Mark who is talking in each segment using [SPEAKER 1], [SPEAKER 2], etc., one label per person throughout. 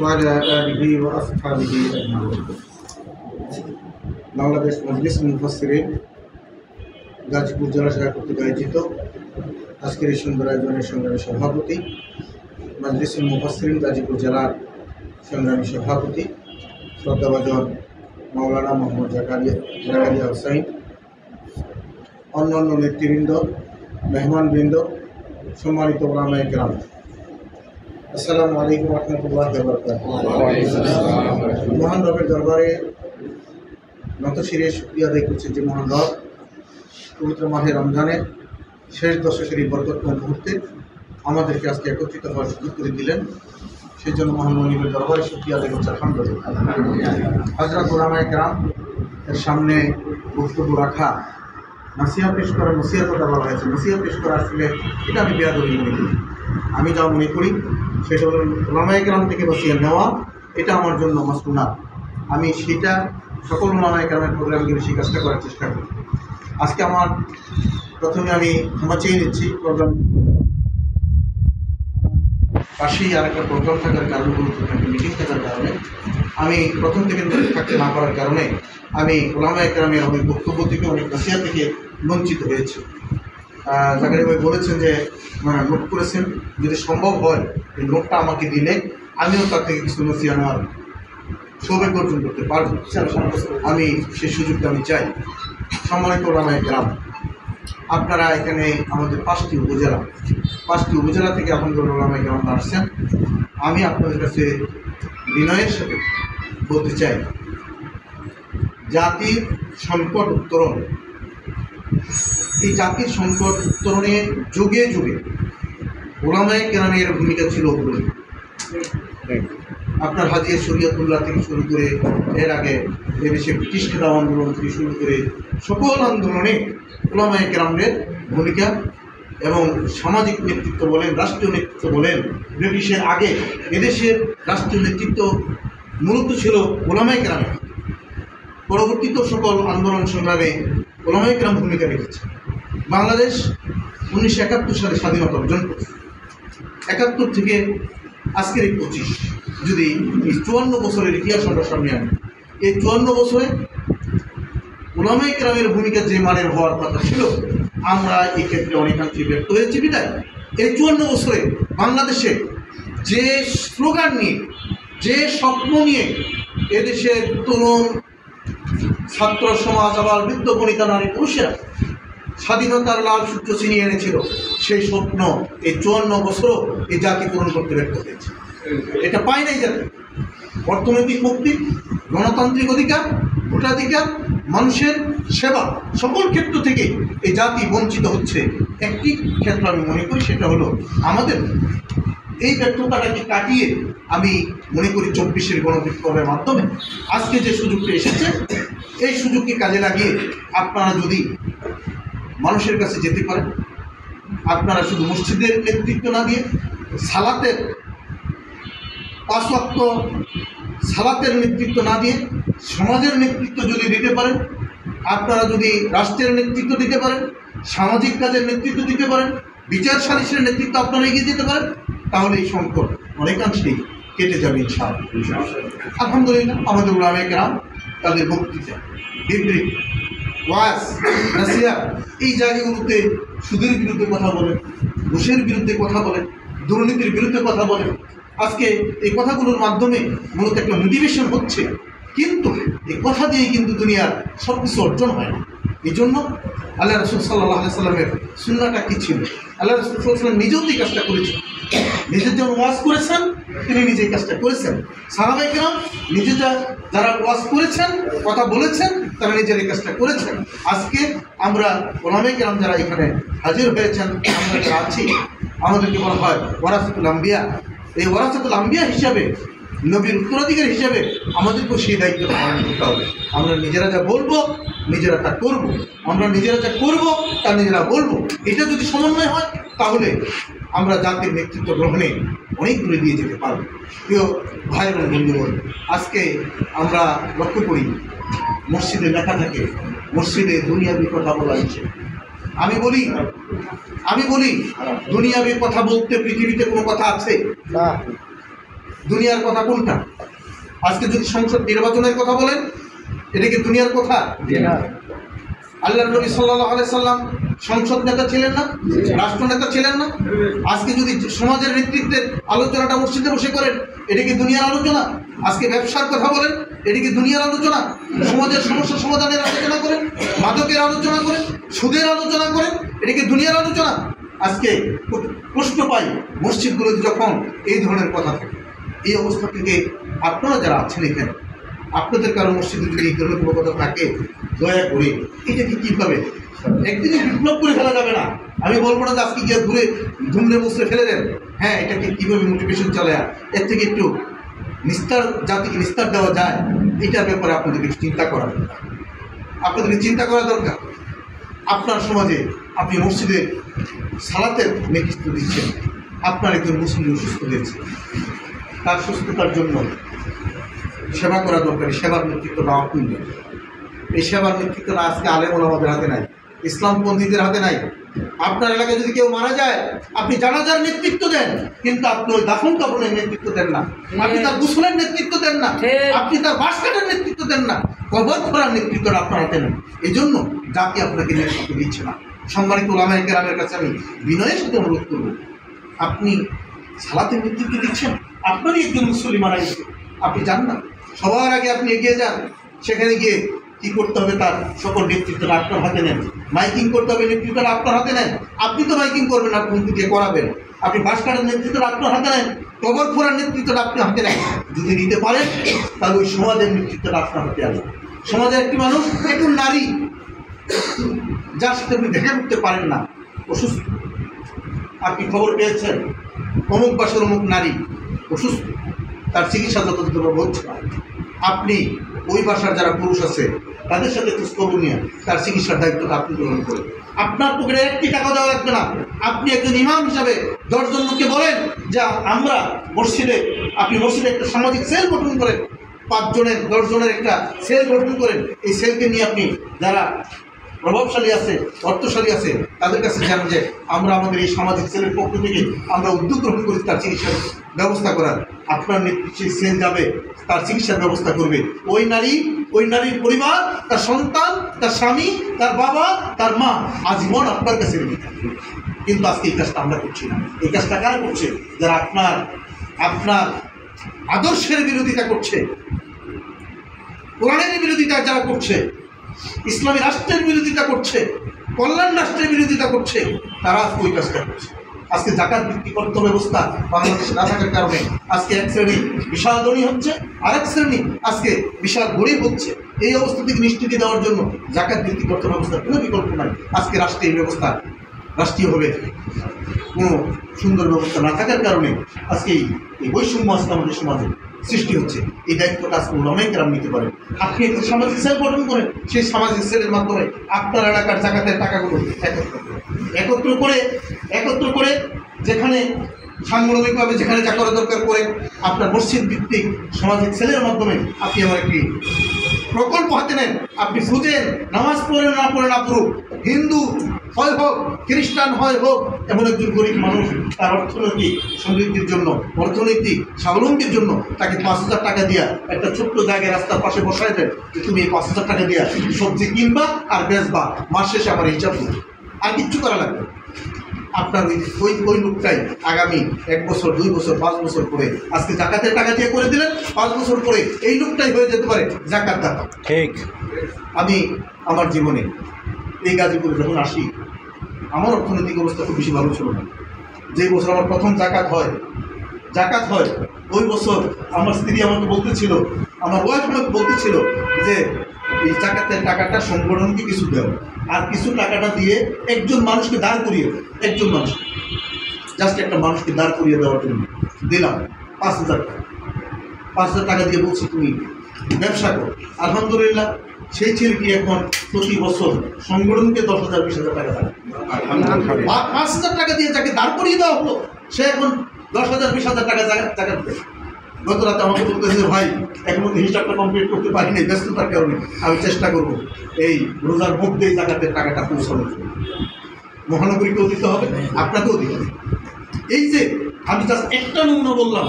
[SPEAKER 1] وعلى آله وأصحابه أجمعين। বাংলাদেশ মজলিস মুফাসসিরিন গাজীপুর জেলা শাখা কর্তৃক আয়োজিত আজকের এই সুন্দর আয়োজনের সংগ্রামী সভাপতি, মজলিস মুফাসসিরিন গাজীপুর জেলার সংগ্রামী সভাপতি শ্রদ্ধাভাজন মাওলানা মোহাম্মদ জাকারিয়া হুসাইন, অন্যান্য নেতৃবৃন্দ, মেহমানবৃন্দ, সম্মানিত ওলামায়ে কেরাম, আসসালামু আলাইকুম ওয়া রাহমাতুল্লাহি ওয়া বারাকাতুহু। মহান রবের দরবারে নতশিরে শুকরিয়া আদায় করছি যে মহান রব পবিত্র মাহে রমজানের শেষ দশকের এই বরকতময় মুহূর্তে আমাদেরকে আজকে একত্রিত হওয়ার সুযোগ করে দিলেন। সেই জন্য মহান মনিবের দরবারে শুকরিয়া আদায় করছি আলহামদুলিল্লাহ। হযরত ওলামায়ে কেরাম এর সামনে বক্তব্য রাখা, নসিহত পেশ করা, নসিহত কথা বলা হয়েছে। নসিহত পেশ করা আসলে এটা আমি বেয়াদবি মনে করি। আমি যা মনে করি সেটা হলো ওলামায়ে কেরাম থেকে নসিহত নেওয়া, এটা আমার জন্য মাসনুনাত। আমি সেটা সকল ওলামায়ে কেরামের প্রোগ্রামকে বেশি কাজটা করার চেষ্টা করি। আজকে আমার প্রথমে আমি ক্ষমা চেয়ে নিচ্ছি, প্রোগ্রাম পাশেই আর একটা প্রোগ্রাম থাকার কারণে, গুরুত্বপূর্ণ একটা মিটিং থাকার কারণে আমি প্রথম থেকে থাকতে না পারার কারণে আমি ওলামায়ে কেরামের অনেক বক্তব্য থেকে, অনেক নসিহত থেকে বঞ্চিত হয়েছি। জাকারিয়া ভাই বলেছেন যে নোট করেছেন, যদি সম্ভব হয় এই নোটটা আমাকে দিলে আমিও তার থেকে কিছু নসিহত নেওয়ার সৌভাগ্য অর্জন করতে পারব। আমি সেই সুযোগটা আমি চাই। সম্মানিত ওলামায়ে কেরাম, আপনারা এখানে আমাদের পাঁচটি উপজেলা থেকে আপনাদের ওলামায়ে কেরাম আসছেন। আমি আপনাদের কাছে বিনয়ের সাথে বলতে চাই, জাতির সংকট উত্তরণ, এই জাতির সংকট উত্তরণে যুগে যুগে ওলামায়ে কেরামের ভূমিকা ছিল অগ্রণী। আপনার হাজী শরীয়তুল্লাহ থেকে শুরু করে এর আগে এদেশে ব্রিটিশ খেতাব আন্দোলন থেকে শুরু করে সকল আন্দোলনে ওলামায়ে কেরামের ভূমিকা এবং সামাজিক নেতৃত্ব বলেন, রাষ্ট্রীয় নেতৃত্ব বলেন, ব্রিটিশের আগে এদেশের রাষ্ট্রীয় নেতৃত্ব মূলত ছিল ওলামায়ে কেরামের। পরবর্তীত সকল আন্দোলন সংগ্রামে ওলামায়ে কেরাম ভূমিকা রেখেছে। বাংলাদেশ 1971 সালে স্বাধীনতা অর্জন করেছে। 71 থেকে আজকের এই 25, যদি এই 54 বছরের ইতিহাস আমরা সামনে আনি, এই 54 বছরে ওলামায়ে কেরামের ভূমিকা যে মানের হওয়ার কথা ছিল, আমরা এই ক্ষেত্রে অনেকাংশে ব্যর্থ হয়েছি। বিদায় এই 54 বছরে বাংলাদেশে যে স্লোগান নিয়ে, যে স্বপ্ন নিয়ে এদেশের তরুণ ছাত্র সমাজ, আবার বৃদ্ধ বনিতা, নারী পুরুষেরা স্বাধীনতার লাল সূত্র ছিনিয়ে এনেছিল, সেই স্বপ্ন এই 54 বছরও এই জাতি পূরণ করতে ব্যর্থ হয়েছে। এটা পায় নাই জাতি। অর্থনৈতিক মুক্তি, গণতান্ত্রিক অধিকার, ভোটাধিকার, মানুষের সেবা, সকল ক্ষেত্র থেকে এই জাতি বঞ্চিত হচ্ছে। একটি ক্ষেত্র আমি মনে করি, সেটা হলো আমাদের এই ব্যর্থতাটাকে কাটিয়ে আমি মনে করি 24-এর গণবিপ্লবের মাধ্যমে আজকে যে সুযোগটা এসেছে, এই সুযোগকে কাজে লাগিয়ে আপনারা যদি মানুষের কাছে যেতে পারেন, আপনারা শুধু মসজিদের নেতৃত্ব না দিয়ে সালাতের 5 ওয়াক্ত সালাতের নেতৃত্ব না দিয়ে সমাজের নেতৃত্ব যদি দিতে পারেন, আপনারা যদি রাষ্ট্রের নেতৃত্ব দিতে পারেন, সামাজিক কাজের নেতৃত্ব দিতে পারেন, বিচার সালিসের নেতৃত্ব আপনারা এগিয়ে দিতে পারেন, তাহলে এই সংকট অনেকাংশেই কেটে যাবে ইনশাআল্লাহ। আলহামদুলিল্লাহ, আমাদের ওলামায়ে কেরাম তাদের বক্তৃতা, বিবৃতি, ওয়াজ, নসিহত, এই জায়গাগুলোতে সুদের বিরুদ্ধে কথা বলেন, ঘুষের বিরুদ্ধে কথা বলেন, দুর্নীতির বিরুদ্ধে কথা বলেন। আজকে এই কথাগুলোর মাধ্যমে মূলত একটা মোটিভেশন হচ্ছে, কিন্তু এই কথা দিয়েই কিন্তু দুনিয়ার সব কিছু অর্জন হয় না। এই জন্য আল্লাহ রাসূল সাল্লাল্লাহু আলাইহি সাল্লামের সুন্নাহটা কী ছিল? আল্লাহ রাসূল সাল্লাল্লাহু আলাইহি সাল্লাম নিজেও এই কাজটা করেছেন। নিজের যেমন ওয়াজ করেছেন, তিনি নিজেই কাজটা করেছেন। সাহাবায়ে কেরাম নিজেরা যারা ওয়াজ করেছেন, কথা বলেছেন, তারা নিজের এই কাজটা করেছেন। আজকে আমরা ওলামায়ে কেরাম যারা এখানে হাজির হয়েছেন, আমরা যারা আছি, আমাদেরকে বলা হয় ওয়ারাসাতুল আম্বিয়া। এই ওয়ারাসাতুল আম্বিয়া হিসাবে, নবীর উত্তরাধিকার হিসাবে আমাদেরকেও সেই দায়িত্বটা পালন করতে হবে। আমরা নিজেরা যা বলবো, নিজেরা তা করব। আমরা নিজেরা যা করব, তা নিজেরা বলবো। এটা যদি সমন্বয় হয়, তাহলে আমরা জাতির নেতৃত্ব গ্রহণে অনেক দূরে দিয়ে যেতে পারব। প্রিয় ভাই এবং বন্ধুগণ, আজকে আমরা লক্ষ্য করি মসজিদে লেখা থাকে, মসজিদে দুনিয়াবি কথা বলা হচ্ছে। আমি বলি দুনিয়াবি কথা বলতে পৃথিবীতে কোনো কথা আছে? দুনিয়ার কথা কোনটা? আজকে যদি সংসদ নির্বাচনের কথা বলেন, এটা কি দুনিয়ার কথা? আল্লাহর নবী সাল্লাল্লাহু আলাইহি সাল্লাম সংসদ নেতা ছিলেন না? রাষ্ট্র নেতা ছিলেন না? আজকে যদি সমাজের নেতৃত্বের আলোচনাটা মসজিদে বসে করেন, এটা কি দুনিয়ার আলোচনা? আজকে ব্যবসার কথা বলেন, এটা কি দুনিয়ার আলোচনা? সমাজের সমস্যা সমাধানের আলোচনা করেন, মাদকের আলোচনা করেন, সুদের আলোচনা করেন, এটা কি দুনিয়ার আলোচনা? আজকে প্রশ্ন পাই মসজিদগুলোতে যখন এই ধরনের কথা থাকে। এই অবস্থা থেকে আপনারা যারা আছেন এখানে, আপনাদের কারো মসজিদে যদি এই ধরনের কোনো কথা থাকে, দয়া করে এটাকে কীভাবে একদিনে বিপ্লব করে ফেলা যাবে না। আমি বলবো না যে আজকে গিয়ে ঘুরে ধুমড়ে মুসড়ে ফেলে দেন। হ্যাঁ, এটাকে কীভাবে মোটিভেশন চালায় এর থেকে একটু নিস্তার, জাতিকে নিস্তার দেওয়া যায়, এটার ব্যাপারে আপনাদেরকে চিন্তা করা দরকার। আপনাদেরকে চিন্তা করা দরকার। আপনার সমাজে আপনি মসজিদে সালাতের নেতৃত্ব দিচ্ছেন, আপনার একজন মুসলিম অসুস্থ হয়েছে, তার সুস্থতার জন্য সেবা করা দরকার। সেবার নেতৃত্বটা আপনি দেন। এই সেবার নেতৃত্বটা আজকে আলেম ওলামাদের হাতে নাই, ইসলামপন্থীদের হাতে নাই। আপনার এলাকায় যদি কেউ মারা যায়, আপনি জানাজার নেতৃত্ব দেন, কিন্তু আপনি ওই দাফন কাফনের নেতৃত্ব দেন না, আপনি তার গোসলের নেতৃত্ব দেন না, আপনি তার বাস কাটার নেতৃত্ব দেন না, কবর খোঁড়ার নেতৃত্বটা আপনার হাতে নেন। এই জন্য জাতি আপনাকে নেতৃত্ব দিচ্ছে না। সম্মানিত ওলামায়ে কেরামের কাছে আমি বিনয়ের সাথে অনুরোধ করব, আপনি সালাতের নেতৃত্ব দিচ্ছেন, আপনারই একজন মুসল্লি মারা গেছে, আপনি যান না, সবার আগে আপনি এগিয়ে যান। সেখানে গিয়ে কী করতে হবে, তার সকল নেতৃত্বটা আপনার হাতে নেন। মাইকিং করতে হবে, নেতৃত্বটা আপনার হাতে নেন। আপনি তো মাইকিং করবেন, আপনি দিয়ে করাবেন। আপনি বাস কাটার নেতৃত্বটা আপনার হাতে নেন, কবর খোঁড়ার নেতৃত্বটা আপনি হাতে নেন। যদি নিতে পারেন, তাহলে ওই সমাজের নেতৃত্বটা আপনার হাতে আসবে। সমাজের একটি মানুষ, একটু নারী, যার সাথে আপনি দেখা করতে পারেন না, অসুস্থ, আপনি খবর পেয়েছেন অমুক বাসের অমুক নারী অসুস্থ, তার চিকিৎসা যতদূর হচ্ছে না, আপনি ওই বাসার যারা পুরুষ আছে তাদের সাথে খোঁজখবর নিয়ে তার চিকিৎসার দায়িত্বটা আপনি গ্রহণ করেন। আপনার পকেটে একটি টাকা দেওয়া লাগবে না। আপনি একজন ইমাম হিসাবে 10 জন লোককে বলেন যে আমরা মসজিদে, আপনি মসজিদে একটা সামাজিক সেল গঠন করেন, 5 জনের 10 জনের একটা সেল গঠন করেন। এই সেলকে নিয়ে আপনি যারা প্রভাবশালী আছে, অর্থশালী আছে, তাদের কাছে জানেন যে আমরা আমাদের এই সামাজিক সেলের পক্ষ থেকে আমরা উদ্যোগ গ্রহণ করি তার চিকিৎসার ব্যবস্থা করার। আপনার নেতৃত্বে সেল যাবে, তার চিকিৎসার ব্যবস্থা করবে। ওই নারীর পরিবার, তার সন্তান, তার স্বামী, তার বাবা, তার মা আজীবন আপনার কাছে রেখে থাকবে। কিন্তু আজকে এই কাজটা আমরা করছি না। এই কাজটা কারা করছে? যারা আপনার আদর্শের বিরোধিতা করছে, কোরআনের বিরোধিতা যারা করছে, ইসলামী রাষ্ট্রের বিরোধিতা করছে, কল্যাণ রাষ্ট্রের বিরোধিতা করছে, তারা আজকে ওই কাজটা করছে। আজকে জাকাত ভিত্তিক অর্থ ব্যবস্থা বাংলাদেশে না থাকার কারণে আজকে এক শ্রেণী বিশাল ধনী হচ্ছে, আরেক শ্রেণী আজকে বিশাল গরিব হচ্ছে। এই অবস্থা থেকে নিষ্কৃতি দেওয়ার জন্য জাকাত ভিত্তিক অর্থ ব্যবস্থার কোনো বিকল্প নাই। আজকে রাষ্ট্রে এই ব্যবস্থা রাষ্ট্রীয়ভাবে কোনো সুন্দর ব্যবস্থা না থাকার কারণে আজকে এই বৈষম্য আজকে আমাদের সমাজে সৃষ্টি হচ্ছে। এই দায়িত্বটা আজকে ওলামায়ে কেরাম নিতে পারেন। আপনি একটা সামাজিক সেল গঠন করেন, সেই সামাজিক সেলের মাধ্যমে আপনার এলাকার জাকাতের টাকাগুলো একত্র করে যেখানে সাংগঠনিকভাবে যেখানে যা করা দরকার করে আপনার মসজিদ ভিত্তিক সামাজিক সেলের মাধ্যমে আপনি আমার একটি প্রকল্প হাতে নেন। আপনি খুঁজেন, নামাজ পড়েন না পড়ে না পড়ুক, হিন্দু হয় হোক, খ্রিস্টান হয় হোক, এমন একজন গরিব মানুষ তার অর্থনৈতিক সমৃদ্ধির জন্য, অর্থনৈতিক স্বাবলম্বীর জন্য তাকে 5,000 টাকা দিয়া একটা ছোট্ট জায়গায় রাস্তার পাশে বসায় দেন যে তুমি এই 5,000 টাকা দিয়া সবজি কিনবা আর বেচবা, মাস শেষে আমার হিসাব করবে, আর কিচ্ছু করা লাগবে। আপনার ওই লোকটাই আগামী 1 বছর, 2 বছর, 5 বছর পরে আজকে জাকাতের টাকা দিয়ে করে দিলেন, 5 বছর পরে এই লোকটাই হয়ে যেতে পারে জাকাত দাতা। ঠিক। আমি আমার জীবনে এই গাজীপুরে যখন আসি, আমার অর্থনৈতিক অবস্থা খুব বেশি ভালো ছিল না। যে বছর আমার প্রথম জাকাত হয় ওই বছর আমার স্ত্রী আমাকে বলতেছিল, আমার ওয়াইফ আমাকে বলতেছিল যে এই জাকাতের টাকাটা সংগঠনকে কিছু দেও, আর কিছু টাকাটা দিয়ে একজন মানুষকে দাঁড় করিয়ে, একজন মানুষ, জাস্ট একটা মানুষকে দাঁড় করিয়ে দেওয়ার জন্য দিলাম 5,000 টাকা। 5,000 টাকা দিয়ে বলছি তুমি ব্যবসা করো। আলহামদুলিল্লাহ সেই ছেলেটি এখন প্রতি বছর সংগঠনকে 10,000, 20,000 টাকা দেয়। 5,000 টাকা দিয়ে যাকে দাঁড় করিয়ে দেওয়া হলো, সে এখন 10,000, 20,000 টাকা জাকাত দেয়। গত রাতে আমাকে বলতেছে, ভাই এখনো তো হিসাবটা কমপ্লিট করতে পারিনি, ব্যস্ততার কারণে আমি চেষ্টা করব এই রোজার মধ্যে এই জাকাতের টাকাটা পৌঁছানোর জন্য। মহানগরীকেও দিতে হবে, আপনাকেও দিতে হবে। এই যে আমি জাস্ট একটা নমুনা বললাম,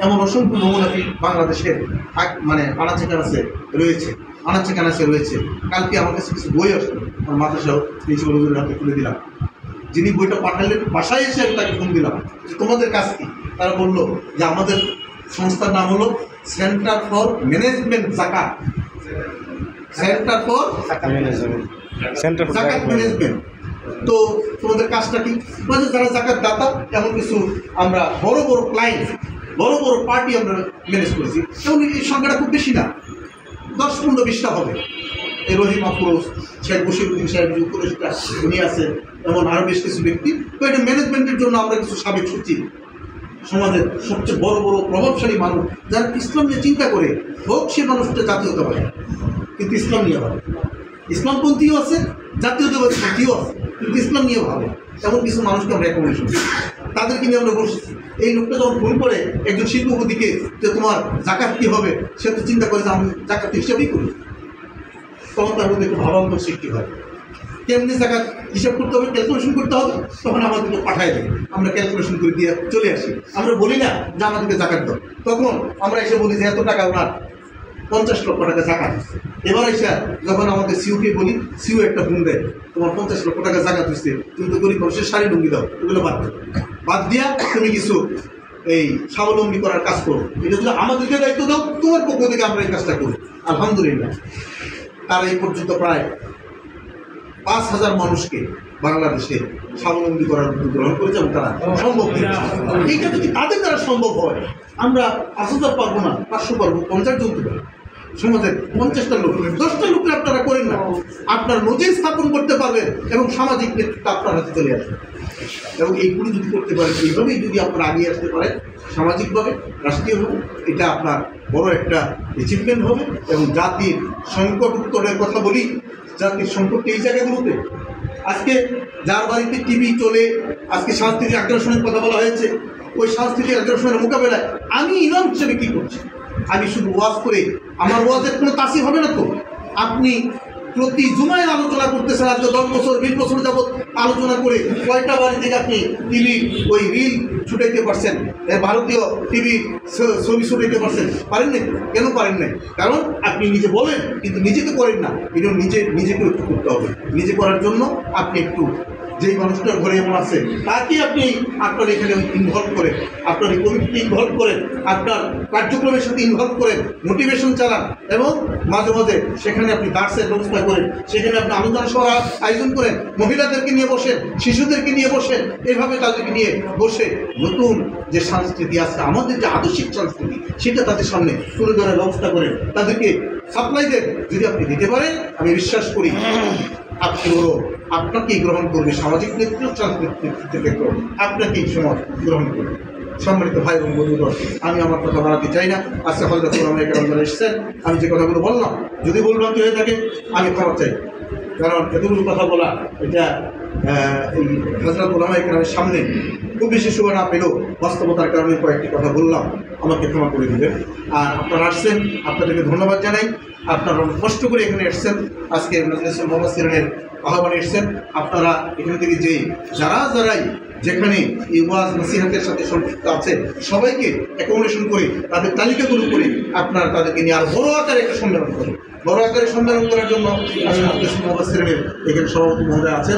[SPEAKER 1] এমন অসংখ্য নমুনাটি বাংলাদেশের মানে আনাচে কানাচে রয়েছে। কালকে আমার কাছে কিছু বই আসলো, আমার মাদ্রাসাও প্রিন্সিপাল হুজুরের হাতে তুলে দিলাম। যিনি বইটা পাঠালেন বাসায় এসে আমি তাকে ফোন দিলাম যে তোমাদের কাজ কি। তারা বললো যে আমাদের সংস্থার নাম হলো সেন্টার ফর ম্যানেজমেন্ট জাকাত, সেন্টার ফর জাকাত ম্যানেজমেন্ট। তো তোমাদের কাজটা কি? মানে যারা জাকাত দাতা এমন কিছু আমরা বড় বড় ক্লায়েন্ট, বড় বড় পার্টি আমরা ম্যানেজ করেছি। এবং এই সংখ্যাটা খুব বেশি না, 10-15-20টা হবে। এই রহিম আফরোজ, শেখ বশিরউদ্দিন সাহেব যে উপদেষ্টা উনি আছেন, এমন আরও বেশ কিছু ব্যক্তি। তো এটা ম্যানেজমেন্টের জন্য আমরা কিছু সাবেক সচিব, সমাজের সবচেয়ে বড় বড় প্রভাবশালী মানুষ যারা ইসলাম নিয়ে চিন্তা করে, হোক সে মানুষটা জাতীয়তাবাদী কিন্তু ইসলাম নিয়ে ভাবে, ইসলামপন্থীও আছে, জাতীয়তাবাদীও আছে কিন্তু ইসলাম নিয়ে ভাবে, এমন কিছু মানুষকে আমরা রেকমেন্ডেশন দিই। তাদেরকে নিয়ে আমরা বসেছি। এই লোকটা যখন ফোন করে একজন শিল্পপতিকে যে তোমার জাকাত কী হবে, সে তো চিন্তা করে যে আমি জাকাত হিসাবেই করি, তখন তার মধ্যে একটু ভাবান্তর সৃষ্টি হয়। কেমনি জাকাত হিসাব করতে হবে, ক্যালকুলেশন করতে হবে, তখন আমাদেরকে পাঠায় দেয়, আমরা ক্যালকুলেশন করে দিয়ে চলে আসি। আমরা বলি না যে আমাদেরকে জাকাত দাও, তখন আমরা এসে বলি যে এত টাকা ওনার 50 লক্ষ টাকা জাকাত হচ্ছে। এবার এসে যখন আমাদের সিউকে বলি, সিউ একটা ফোন দেয়, তোমার 50 লক্ষ টাকা জাকাত হচ্ছে, তুমি তো গরিব মানুষের শাড়ি লুঙ্গি দাও, এগুলো বাদ দিয়া তুমি কিছু এই স্বাবলম্বী করার কাজ করো, এটা যদি আমাদেরকে দায়িত্ব দাও, তোমার পক্ষ থেকে আমরা এই কাজটা করি। আলহামদুলিল্লাহ তারা এই পর্যন্ত প্রায় 5,000 মানুষকে বাংলাদেশে স্বাবলম্বী করার উদ্যোগ গ্রহণ করেছে এবং তারা সম্ভব। এইটা যদি তাদের দ্বারা সম্ভব হয়, আমরা 5,000 পারবো না, 500 পারবো, 50 জন পারবো। সমাজের 50টা লোক, 10টা লোককে আপনারা করেন না, আপনার নজির স্থাপন করতে পারবেন এবং সামাজিক নেতৃত্ব আপনার হাতে চলে আসবে। এবং এইগুলি যদি করতে পারেন, এইভাবেই যদি আপনারা এগিয়ে আসতে পারেন সামাজিকভাবে, রাষ্ট্রীয়ভাবে, এটা আপনার বড় একটা অ্যাচিভমেন্ট হবে। এবং জাতির সংকট উত্তরের কথা বলি, জাতির সংকটকে এই জায়গাগুলোতে আজকে যার বাড়িতে টিভি চলে, আজকে সাংস্কৃতিক আগ্রাসনের কথা বলা হয়েছে, ওই সাংস্কৃতিক আগ্রাসনের মোকাবেলায় আমি ইমাম হিসেবে কী করছি? আমি শুধু ওয়াজ করে আমার ওয়াজের কোনো তাসির হবে না তো? আপনি প্রতি জুমায় আলোচনা করতেছেন, আজকে 10 বছর 20 বছর যাবৎ আলোচনা করে কয়টা বাড়ি থেকে আপনি টিভি ওই রিল ছুটাইতে পারছেন, ভারতীয় টিভি ছবি ছুটাইতে পারছেন? পারেন না। কেন পারেন না? কারণ আপনি নিজে বলেন কিন্তু নিজেকে করেন না। এটা নিজেকে একটু করতে হবে। নিজে করার জন্য আপনি একটু যেই মানুষটার ঘরে এমন আছে তাকে আপনি আপনার এখানে ইনভলভ করেন, আপনার এই কমিটিতে ইনভলভ করেন, আপনার কার্যক্রমের সাথে ইনভলভ করেন, মোটিভেশন চালান এবং মাঝে মাঝে সেখানে আপনি দার্সের ব্যবস্থা করেন, সেখানে আপনি আলোচনা সভা আয়োজন করেন, মহিলাদেরকে নিয়ে বসেন, শিশুদেরকে নিয়ে বসেন, এইভাবে তাদেরকে নিয়ে বসে নতুন যে সংস্কৃতি আছে, আমাদের যে আদর্শিক সংস্কৃতি, সেটা তাদের সামনে তুলে ধরার ব্যবস্থা করেন, তাদেরকে সাপ্লাই দেন। যদি আপনি দিতে পারেন, আমি বিশ্বাস করি আপনাকেই গ্রহণ করবে, সামাজিক নেতৃত্ব, সাংস্কৃতিক নেতৃত্ব আপনাকেই সমাজ গ্রহণ করবে। সম্মানিত ভাই এবং বন্ধুগণ, আমি আমার কথা বাড়াতে চাই না। আজকে হযরত উলামায়ে কেরাম যারা এসেছেন, আমি যে কথাগুলো বললাম যদি ভুলভ্রান্তি হয়ে থাকে আমি ক্ষমা চাই, কারণ এতগুলো কথা বলা এটা এই হযরত উলামায়ে কেরামের সামনে খুব বেশি শোভা না পেলেও বাস্তবতার কারণে কয়েকটি কথা বললাম, আমাকে ক্ষমা করে দেবেন। আর আপনারা আসছেন, আপনাদেরকে ধন্যবাদ জানাই। আপনারা কষ্ট করে এখানে এসছেন, আজকে মাজলিসে মুফাসসিরিনের আহ্বানে এসছেন। আপনারা এখান থেকে যারাই যেখানে এই ওয়াজ নসিহতের সাথে সম্পৃক্ত আছে সবাইকে অ্যাকোমোডেশন করে তাদের তালিকাগুলো করে আপনারা তাদেরকে নিয়ে আর বড় আকারে একটা সম্মেলন করেন। বড় আকারে সম্মেলন করার জন্য মাজলিসে মুফাসসিরিনের এখানে সভাপতি মহোদয় আছেন।